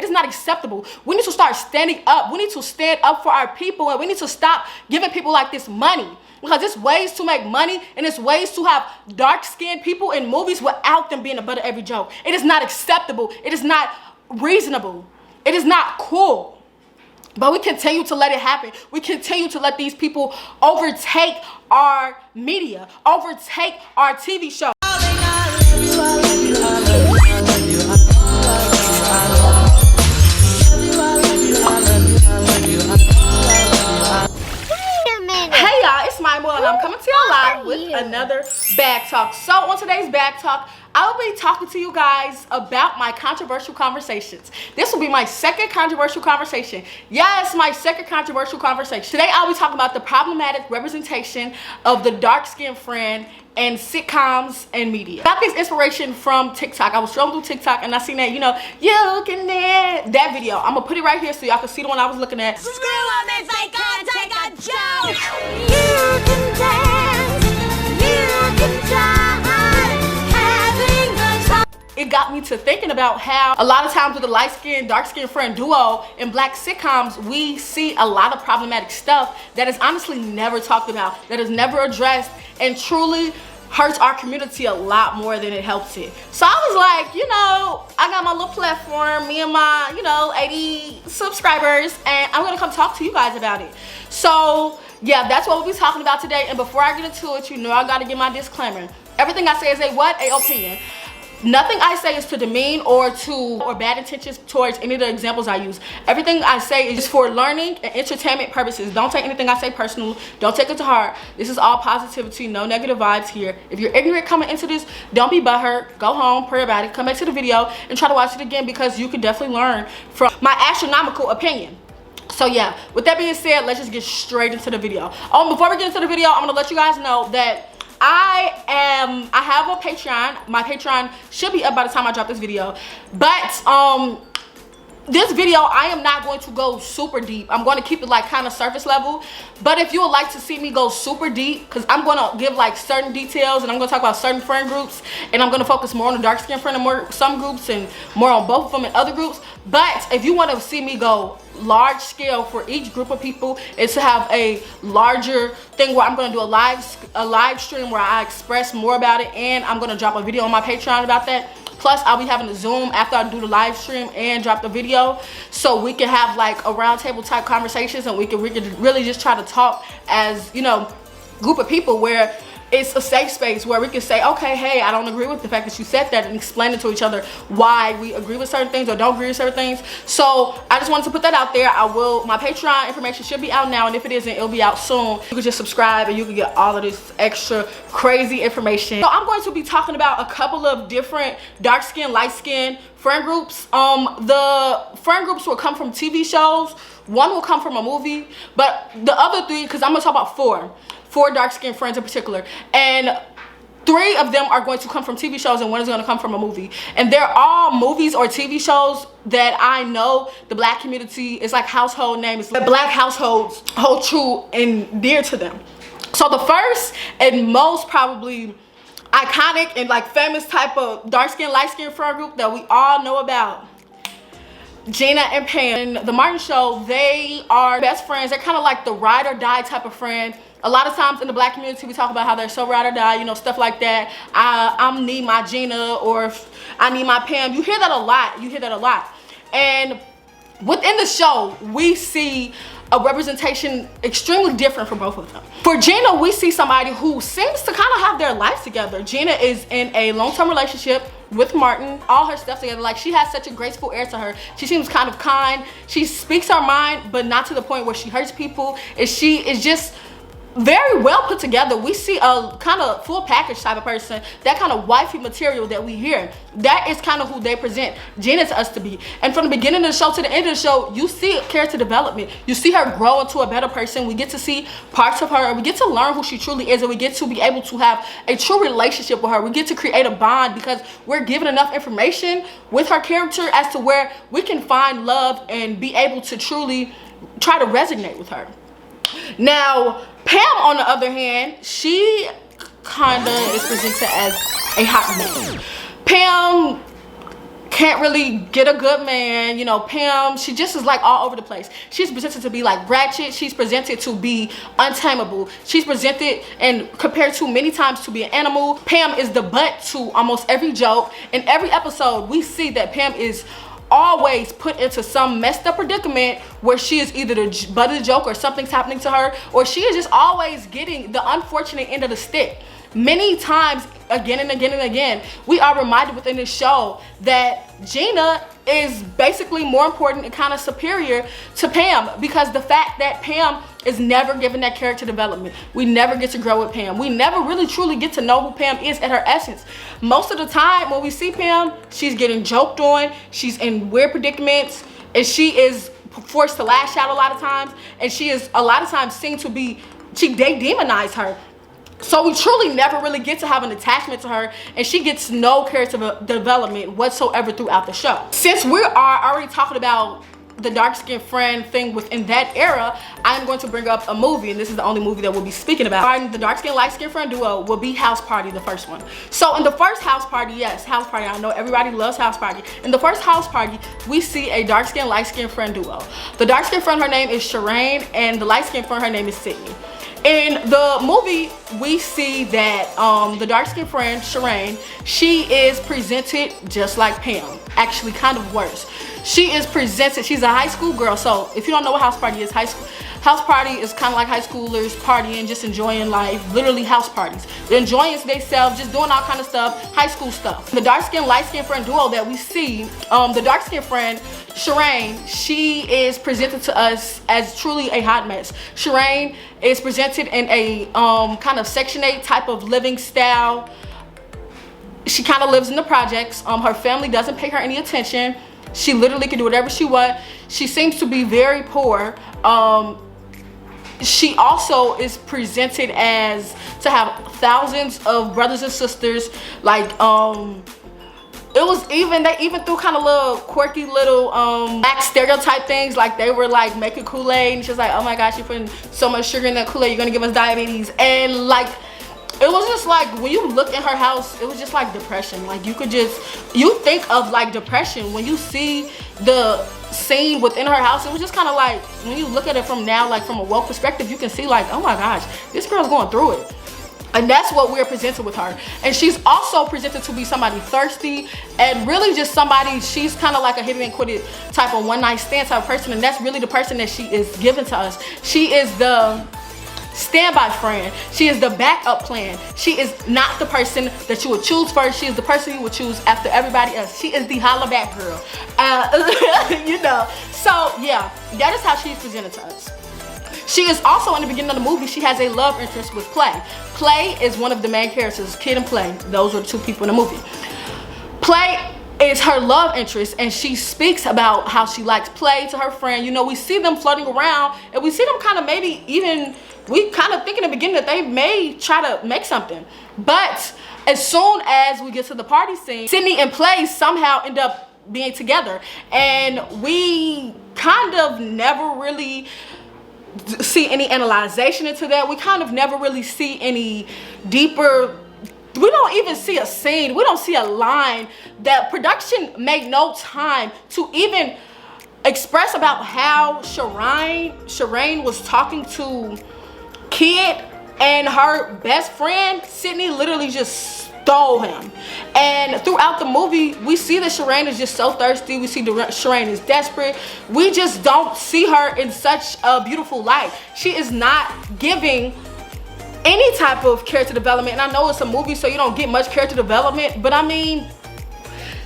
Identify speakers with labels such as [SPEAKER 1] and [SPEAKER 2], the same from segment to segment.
[SPEAKER 1] It is not acceptable. We need to start standing up. We need to stand up for our people, and we need to stop giving people like this money, because it's ways to make money and it's ways to have dark-skinned people in movies without them being the butt of every joke. It is not acceptable. It is not reasonable. It is not cool. But we continue to let it happen. We continue to let these people overtake our media, overtake our TV show. Hey y'all, it's my boy and I'm coming to you live with another bag talk. So on today's bag talk, I'll be talking to you guys about my controversial conversations. This will be my second controversial conversation. Yes, my second controversial conversation. Today I'll be talking about the problematic representation of the dark-skinned friend in sitcoms and media. I got this inspiration from TikTok. I was scrolling through TikTok and I seen that, you can that video. I'm gonna put it right here so y'all can see the one I was looking at.
[SPEAKER 2] Screw them if they can't take a joke. You can dance, you can die, having a time.
[SPEAKER 1] It got me to thinking about how a lot of times with the light-skinned, dark-skinned friend duo in black sitcoms, we see a lot of problematic stuff that is honestly never talked about, that is never addressed, and truly hurts our community a lot more than it helps it. So I was like, I got my little platform, me and my, 80 subscribers, and I'm gonna come talk to you guys about it. So yeah, that's what we'll be talking about today. And before I get into it, I gotta give my disclaimer. Everything I say is a opinion. Nothing I say is to demean or bad intentions towards any of the examples I use. Everything I say is for learning and entertainment purposes. Don't take anything I say personal. Don't take it to heart. This is all positivity, no negative vibes here. If you're ignorant coming into this, don't be butthurt. Go home, pray about it, come back to the video and try to watch it again, because you can definitely learn from my astronomical opinion. So yeah, with that being said, let's just get straight into the video. Before we get into the video, I'm gonna let you guys know that I have a Patreon. My Patreon should be up by the time I drop this video. But this video, I am not going to go super deep. I'm going to keep it like kind of surface level. But if you would like to see me go super deep, because I'm going to give like certain details and I'm going to talk about certain friend groups, and I'm going to focus more on the dark skin friend and more some groups and more on both of them and other groups. But if you want to see me go large scale for each group of people, is to have a larger thing where I'm going to do a live stream where I express more about it, and I'm going to drop a video on my Patreon about that. Plus, I'll be having a Zoom after I do the live stream and drop the video, so we can have like a round table type conversations, and we can really just try to talk as, group of people, where it's a safe space where we can say, okay, hey, I don't agree with the fact that you said that, and explain it to each other why we agree with certain things or don't agree with certain things. So I just wanted to put that out there. My Patreon information should be out now, and if it isn't, it'll be out soon. You can just subscribe and you can get all of this extra crazy information. So I'm going to be talking about a couple of different dark skin, light skin friend groups. The friend groups will come from TV shows. One will come from a movie, but the other three, because I'm gonna talk about four dark-skinned friends in particular, and 3 of them are going to come from TV shows and 1 is going to come from a movie. And they're all movies or TV shows that I know the black community is like household names, that black households hold true and dear to them. So the first and most probably iconic and like famous type of dark-skinned, light-skinned friend group that we all know about, Gina and Pam. In the Martin Show, they are best friends. They're kind of like the ride or die type of friend. A lot of times in the black community, we talk about how they're so ride or die, stuff like that. I need my Gina, or I need my Pam. You hear that a lot. And within the show, we see a representation extremely different for both of them. For Gina, we see somebody who seems to kind of have their life together. Gina is in a long-term relationship with Martin, all her stuff together. Like, she has such a graceful air to her. She seems kind of kind. She speaks her mind, but not to the point where she hurts people. She is just very well put together. We see a kind of full package type of person, that kind of wifey material that we hear. That is kind of who they present Gina to us to be. And from the beginning of the show to the end of the show, you see character development. You see her grow into a better person. We get to see parts of her, and we get to learn who she truly is, and we get to be able to have a true relationship with her. We get to create a bond because we're given enough information with her character as to where we can find love and be able to truly try to resonate with her. Now, Pam, on the other hand, she kinda is presented as a hot mess. Pam can't really get a good man. You know, Pam, she just is like all over the place. She's presented to be like ratchet. She's presented to be untamable. She's presented and compared to many times to be an animal. Pam is the butt to almost every joke. In every episode, we see that Pam is always put into some messed up predicament where she is either the butt of the joke or something's happening to her, or she is just always getting the unfortunate end of the stick. Many times, again and again and again, we are reminded within this show that Gina is basically more important and kind of superior to Pam, because the fact that Pam is never given that character development. We never get to grow with Pam. We never really truly get to know who Pam is at her essence. Most of the time when we see Pam, she's getting joked on, she's in weird predicaments, and she is forced to lash out a lot of times, and she is a lot of times seen to be, they demonize her. So we truly never really get to have an attachment to her, and she gets no character development whatsoever throughout the show. Since we are already talking about the dark-skinned friend thing within that era, I'm going to bring up a movie, and this is the only movie that we'll be speaking about. The dark-skinned, light-skinned friend duo will be House Party, the first one. So in the first House Party, yes, House Party, I know everybody loves House Party. In the first House Party, we see a dark-skinned, light-skinned friend duo. The dark-skinned friend, her name is Shireen, and the light-skinned friend, her name is Sydney. In the movie, we see that the dark-skinned friend, Shireen, she is presented just like Pam. Actually, kind of worse. She is presented, she's a high school girl. So if you don't know what House Party is, House Party is kind of like high schoolers partying, just enjoying life, literally house parties. They're enjoying themselves, just doing all kind of stuff, high school stuff. The dark-skinned, light-skinned friend duo that we see, the dark-skinned friend, Shireen, she is presented to us as truly a hot mess. Shireen is presented in a kind of Section 8 type of living style. She kind of lives in the projects. Her family doesn't pay her any attention. She literally can do whatever she wants. She seems to be very poor. She also is presented as to have thousands of brothers and sisters. Like it was they even threw kind of little quirky little black stereotype things, like they were like making Kool-Aid, and she's like, oh my gosh, you're putting so much sugar in that Kool-Aid, you're gonna give us diabetes. And like, it was just like, when you look in her house, it was just like depression. Like you think of like depression when you see the scene within her house. It was just kind of like, when you look at it from now, like from a woke perspective, you can see like, oh my gosh, this girl's going through it. And that's what we're presented with her. And she's also presented to be somebody thirsty and really just somebody, she's kind of like a hit it and quit it type of one night stand type of person. And that's really the person that she is given to us. She is the standby friend. She is the backup plan. She is not the person that you would choose first. She is the person you would choose after everybody else. She is the holla back girl. You know, so yeah, that is how she's presented to us. She is also, in the beginning of the movie, she has a love interest with Play. Play is one of the main characters, Kid and Play. Those are the two people in the movie. Play is her love interest, and she speaks about how she likes Play to her friend. You know, we see them floating around, and we see them kind of maybe even, we kind of think in the beginning that they may try to make something. But as soon as we get to the party scene, Sydney and Play somehow end up being together. And we kind of never really see any analyzation into that. We kind of never really see any deeper, we don't even see a scene, we don't see a line. That production made no time to even express about how Shireen was talking to Kid, and her best friend Sydney literally just stole him. And throughout the movie, we see that Shireen is just so thirsty. We see Shireen is desperate. We just don't see her in such a beautiful light. She is not giving any type of character development. And I know it's a movie, so you don't get much character development, but I mean,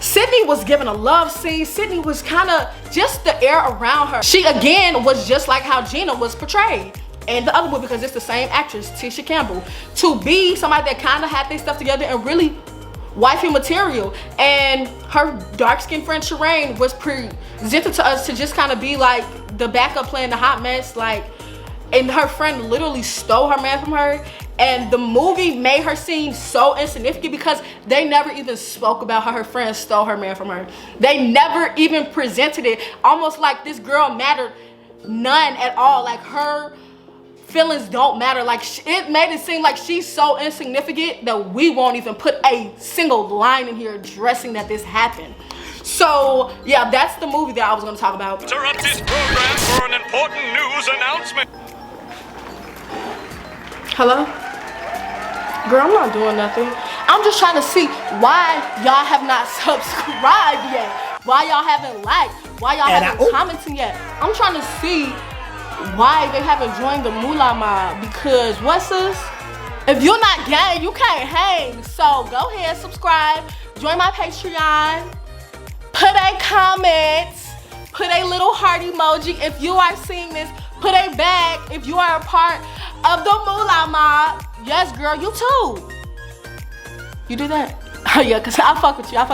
[SPEAKER 1] Sydney was given a love scene. Sydney was kind of just the air around her. She again was just like how Gina was portrayed in the other movie, because it's the same actress, Tisha Campbell, to be somebody that kind of had their stuff together and really wifey material. And her dark-skinned friend Shireen was presented to us to just kind of be like the backup plan, the hot mess, like, and her friend literally stole her man from her. And the movie made her seem so insignificant because they never even spoke about how her friend stole her man from her. They never even presented it, almost like this girl mattered none at all. Like her feelings don't matter. Like it made it seem like she's so insignificant that we won't even put a single line in here addressing that this happened. So yeah, that's the movie that I was gonna talk about.
[SPEAKER 3] Interrupt this program for an important news announcement.
[SPEAKER 1] Hello? Girl, I'm not doing nothing. I'm just trying to see why y'all have not subscribed yet. Why y'all haven't liked? Why y'all haven't commented yet? I'm trying to see why they haven't joined the Moolah Mob, because what's this? If you're not gay, you can't hang. So go ahead, subscribe, join my Patreon, put a comment, put a little heart emoji if you are seeing this, put a bag if you are a part of the Moolah Mob. Yes, girl, you too. You do that? Oh yeah, cause I fuck with you, and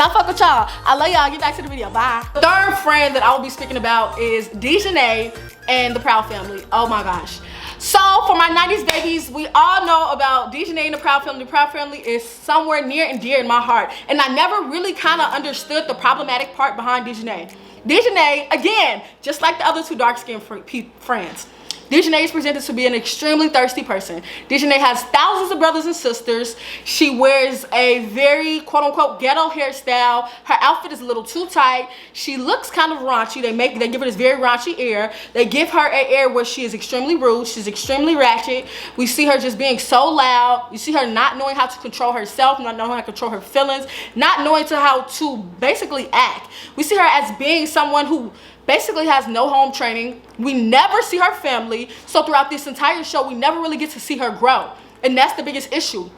[SPEAKER 1] I fuck with y'all. I love y'all. Get back to the video. Bye. The third friend that I will be speaking about is Dejanay and the Proud Family. Oh my gosh. So for my 90s babies, we all know about Dejanay and the Proud Family. The Proud Family is somewhere near and dear in my heart, and I never really kind of understood the problematic part behind Dejanay. Dejanay, again, just like the other two dark-skinned friends, Dejanay is presented to be an extremely thirsty person. Dejanay has thousands of brothers and sisters. She wears a very quote-unquote ghetto hairstyle. Her outfit is a little too tight. She looks kind of raunchy. They give her this very raunchy air. They give her an air where she is extremely rude. She's extremely ratchet. We see her just being so loud. You see her not knowing how to control herself, not knowing how to control her feelings, not knowing how to basically act. We see her as being someone who basically has no home training. We never see her family. So throughout this entire show, we never really get to see her grow. And that's the biggest issue.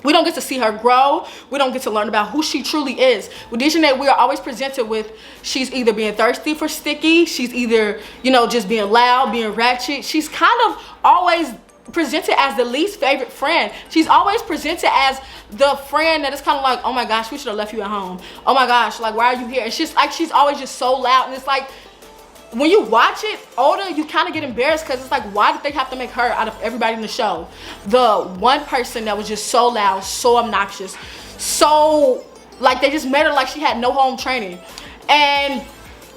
[SPEAKER 1] We don't get to see her grow. We don't get to learn about who she truly is. With Dejanay, we are always presented with, she's either being thirsty for sticky, she's either, you know, just being loud, being ratchet. She's kind of always presented as the least favorite friend. She's always presented as the friend that is kind of like, oh my gosh, we should have left you at home. Oh my gosh, like, why are you here? It's just like, she's always just so loud. And it's like, when you watch it older, you kind of get embarrassed, because it's like, why did they have to make her, out of everybody in the show, the one person that was just so loud, so obnoxious, so like, they just made her like she had no home training. And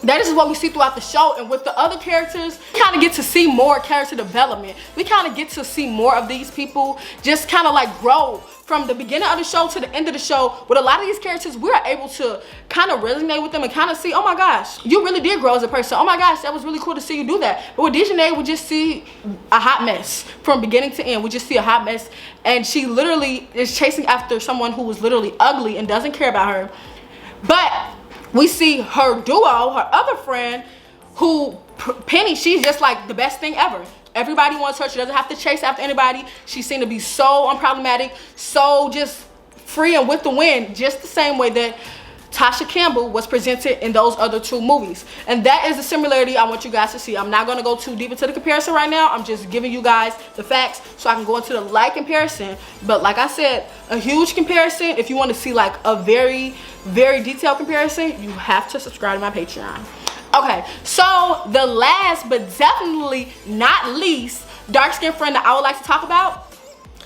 [SPEAKER 1] that is what we see throughout the show. And with the other characters, we kind of get to see more character development. We kind of get to see more of these people just kind of like grow from the beginning of the show to the end of the show. With a lot of these characters, we're able to kind of resonate with them and kind of see, oh my gosh, you really did grow as a person. Oh my gosh, that was really cool to see you do that. But with Dejanay, we just see a hot mess from beginning to end. We just see a hot mess, and she literally is chasing after someone who is literally ugly and doesn't care about her. But we see her duo, her other friend, who, Penny, she's just like the best thing ever. Everybody wants her. She doesn't have to chase after anybody. She seemed to be so unproblematic, so just free and with the wind, just the same way that Tasha Campbell was presented in those other two movies. And that is the similarity I want you guys to see. I'm not going to go too deep into the comparison right now. I'm just giving you guys the facts so I can go into the light comparison. But like I said, a huge comparison, if you want to see like a very, very detailed comparison, you have to subscribe to my Patreon. Okay, so the last but definitely not least dark-skinned friend that I would like to talk about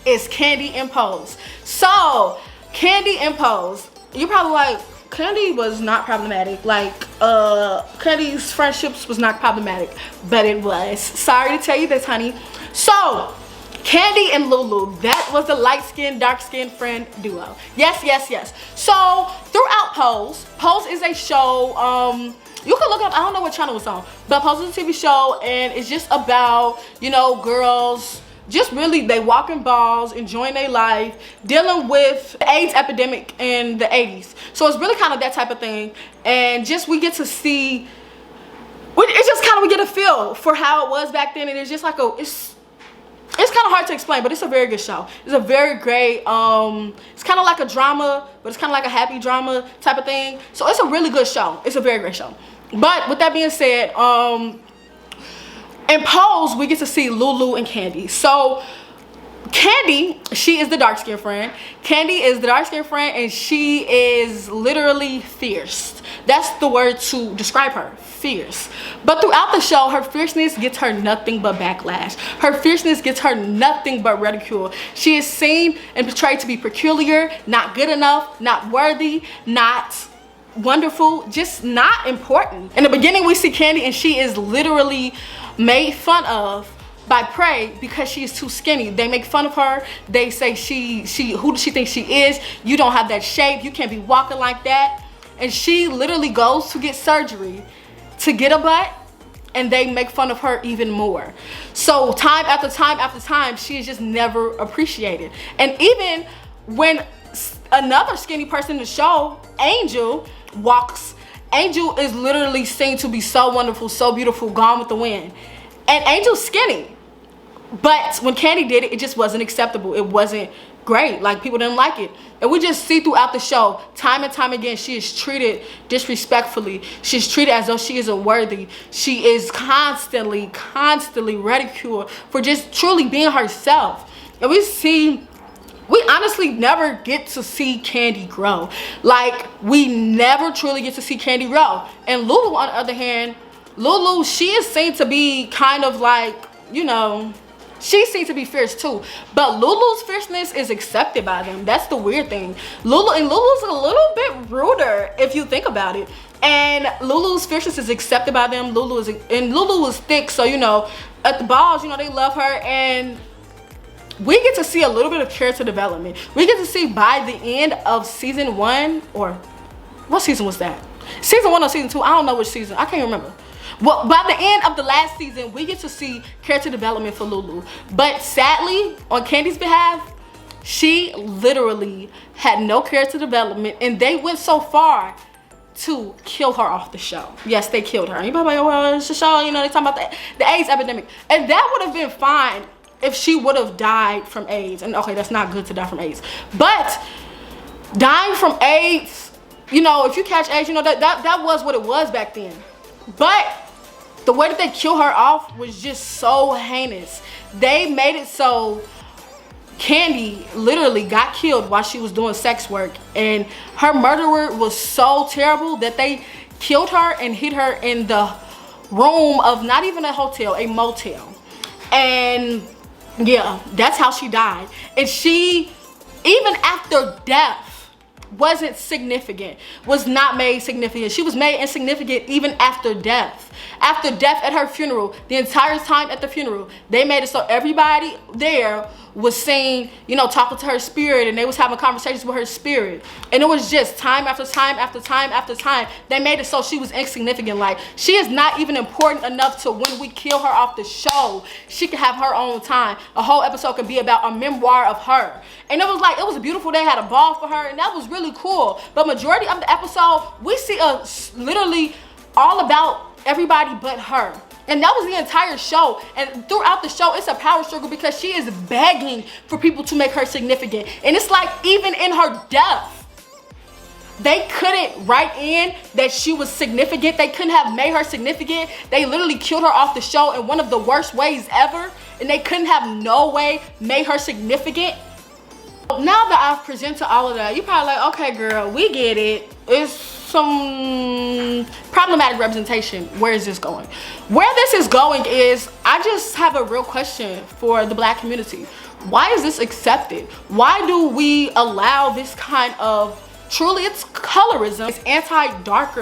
[SPEAKER 1] is Kandi and Pose. So Kandi and Pose, you're probably like, Kandi was not problematic. Like, Kandi's friendships was not problematic, but it was. Sorry to tell you this, honey. So Kandi and Lulu, that was the light-skinned, dark-skinned friend duo. Yes, yes, yes. So throughout Pose is a show, you can look up, I don't know what channel it's on, but Pose is a TV show, and it's just about, you know, girls, just really, they walking balls, enjoying their life, dealing with the AIDS epidemic in the 80s. So it's really kind of that type of thing. And just, we get to see, it's just kind of, we get a feel for how it was back then. And it's just like it's kind of hard to explain, but it's a very good show. It's a very great, it's kind of like a drama, but it's kind of like a happy drama type of thing. So it's a really good show. It's a very great show. But with that being said, in Pose, we get to see Lulu and Kandi. So Kandi, she is the dark-skinned friend. Kandi is the dark-skinned friend, and she is literally fierce. That's the word to describe her, fierce. But throughout the show, her fierceness gets her nothing but backlash. Her fierceness gets her nothing but ridicule. She is seen and portrayed to be peculiar, not good enough, not worthy, not wonderful, just not important. In the beginning, we see Kandi, and she is literally made fun of by Prey because she is too skinny. They make fun of her. They say who does she think she is? You don't have that shape. You can't be walking like that. and she literally goes to get surgery to get a butt, and they make fun of her even more. So time after time after time, she is just never appreciated. And even when another skinny person in the show, Angel, walks, Angel is literally seen to be so wonderful, so beautiful, gone with the wind. And Angel's skinny. But when Candy did it, it just wasn't acceptable. It wasn't great. Like, people didn't like it. And we just see throughout the show, time and time again, she is treated disrespectfully. She's treated as though she isn't worthy. She is constantly ridiculed for just truly being herself. And we honestly never get to see Candy grow. Like, we never truly get to see Candy grow. And Lulu, on the other hand, Lulu, she is seen to be kind of like, you know, she seems to be fierce too, but Lulu's fierceness is accepted by them. That's the weird thing. Lulu's a little bit ruder if you think about it. And Lulu's fierceness is accepted by them. Lulu is thick, so, you know, at the balls, you know, they love her. And we get to see a little bit of character development. We get to see by the end of season 1, or what season was that? Season 1 or season 2? I don't know which season. I can't remember. Well, by the end of the last season, we get to see character development for Lulu. But sadly, on Candy's behalf, she literally had no character development, and they went so far to kill her off the show. Yes, they killed her. And you're probably like, well, it's a show, you know, they talking about the AIDS epidemic. And that would have been fine if she would have died from AIDS. And okay, that's not good to die from AIDS. But dying from AIDS, you know, if you catch AIDS, you know, that was what it was back then. But the way that they kill her off was just so heinous. They made it so Candy literally got killed while she was doing sex work, and her murderer was so terrible that they killed her and hid her in the room of not even a hotel, a motel. And yeah, that's how she died. And she, even after death, wasn't significant, was not made significant. She was made insignificant even after death. After death at her funeral, the entire time at the funeral, they made it so everybody there was saying, you know, talking to her spirit, and they was having conversations with her spirit. And it was just time after time after time after time. They made it so she was insignificant. Like, she is not even important enough to when we kill her off the show, she can have her own time. A whole episode can be about a memoir of her. And it was like, it was beautiful. They had a ball for her, and that was really cool. But majority of the episode, we see literally all about everybody but her. And that was the entire show. And throughout the show, it's a power struggle because she is begging for people to make her significant. And it's like, even in her death, they couldn't write in that she was significant. They couldn't have made her significant. They literally killed her off the show in one of the worst ways ever. And they couldn't have no way made her significant. Now that I've presented all of that, you're probably like, okay, girl, we get it. It's some problematic representation. Where is this going? Where this is going is, I just have a real question for the Black community. Why is this accepted? Why do we allow this kind of, truly it's colorism, it's anti-dark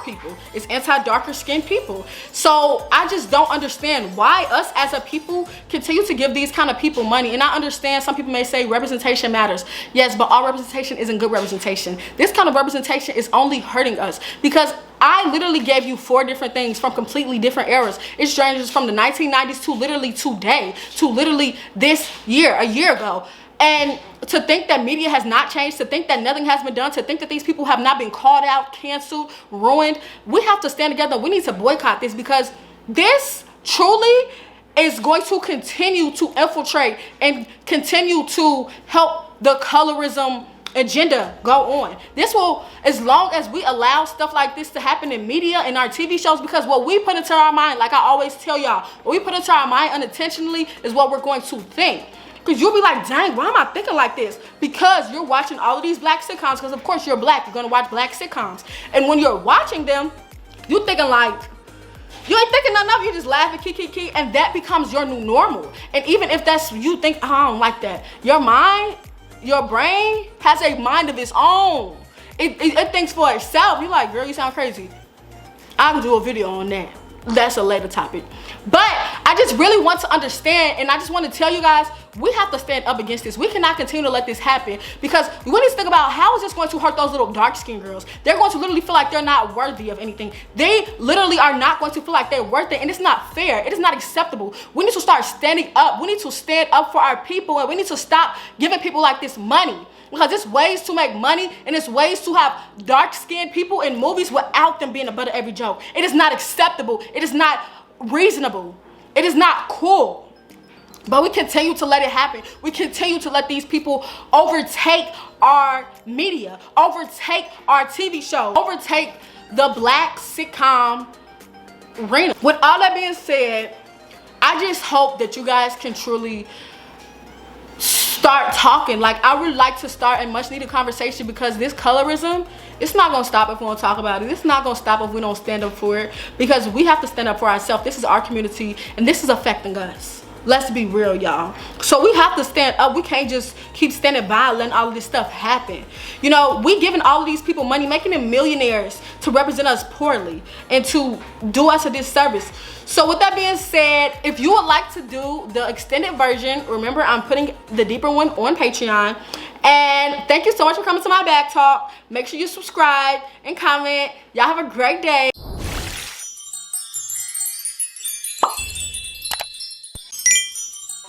[SPEAKER 1] people, it's anti-darker skinned people. So I just don't understand why us as a people continue to give these kind of people money. And I understand some people may say representation matters. Yes, but all representation isn't good representation. This kind of representation is only hurting us, because I literally gave you 4 different things from completely different eras. It ranges from the 1990s to literally today, to literally this year, a year ago. And to think that media has not changed, to think that nothing has been done, to think that these people have not been called out, canceled, ruined, we have to stand together. We need to boycott this, because this truly is going to continue to infiltrate and continue to help the colorism agenda go on. This will, as long as we allow stuff like this to happen in media and our TV shows, because what we put into our mind, like I always tell y'all, what we put into our mind unintentionally is what we're going to think. Because you'll be like, dang, why am I thinking like this? Because you're watching all of these Black sitcoms, because of course you're Black, you're gonna watch Black sitcoms. And when you're watching them, you're thinking like, you ain't thinking nothing of it, you just laughing, kiki, and that becomes your new normal. And even if that's, you think, oh, I don't like that, your mind, your brain has a mind of its own. It thinks for itself. You're like, girl, you sound crazy. I can do a video on that. That's a later topic. But I just really want to understand, and I just want to tell you guys, we have to stand up against this. We cannot continue to let this happen, because we need to think about how is this going to hurt those little dark-skinned girls. They're going to literally feel like they're not worthy of anything. They literally are not going to feel like they're worth it, and it's not fair. It is not acceptable. We need to start standing up. We need to stand up for our people, and we need to stop giving people like this money, because it's ways to make money, and it's ways to have dark-skinned people in movies without them being the butt of every joke. It is not acceptable. It is not reasonable. It is not cool. But we continue to let it happen. We continue to let these people overtake our media, overtake our TV show, overtake the black sitcom arena. With all that being said, I just hope that you guys can truly start talking. Like, I would like to start a much needed conversation, because this colorism, it's not gonna stop if we don't talk about it. It's not gonna stop if we don't stand up for it, because we have to stand up for ourselves. This is our community, and this is affecting us. Let's be real, y'all. So we have to stand up. We can't just keep standing by and letting all of this stuff happen. You know, we giving all of these people money, making them millionaires to represent us poorly and to do us a disservice. So with that being said, if you would like to do the extended version, remember I'm putting the deeper one on Patreon. And thank you so much for coming to my back talk. Make sure you subscribe and comment. Y'all have a great day.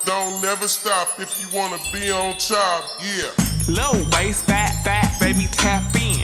[SPEAKER 4] Don't never stop if you wanna be on top, yeah.
[SPEAKER 5] Low bass, fat, baby, tap in.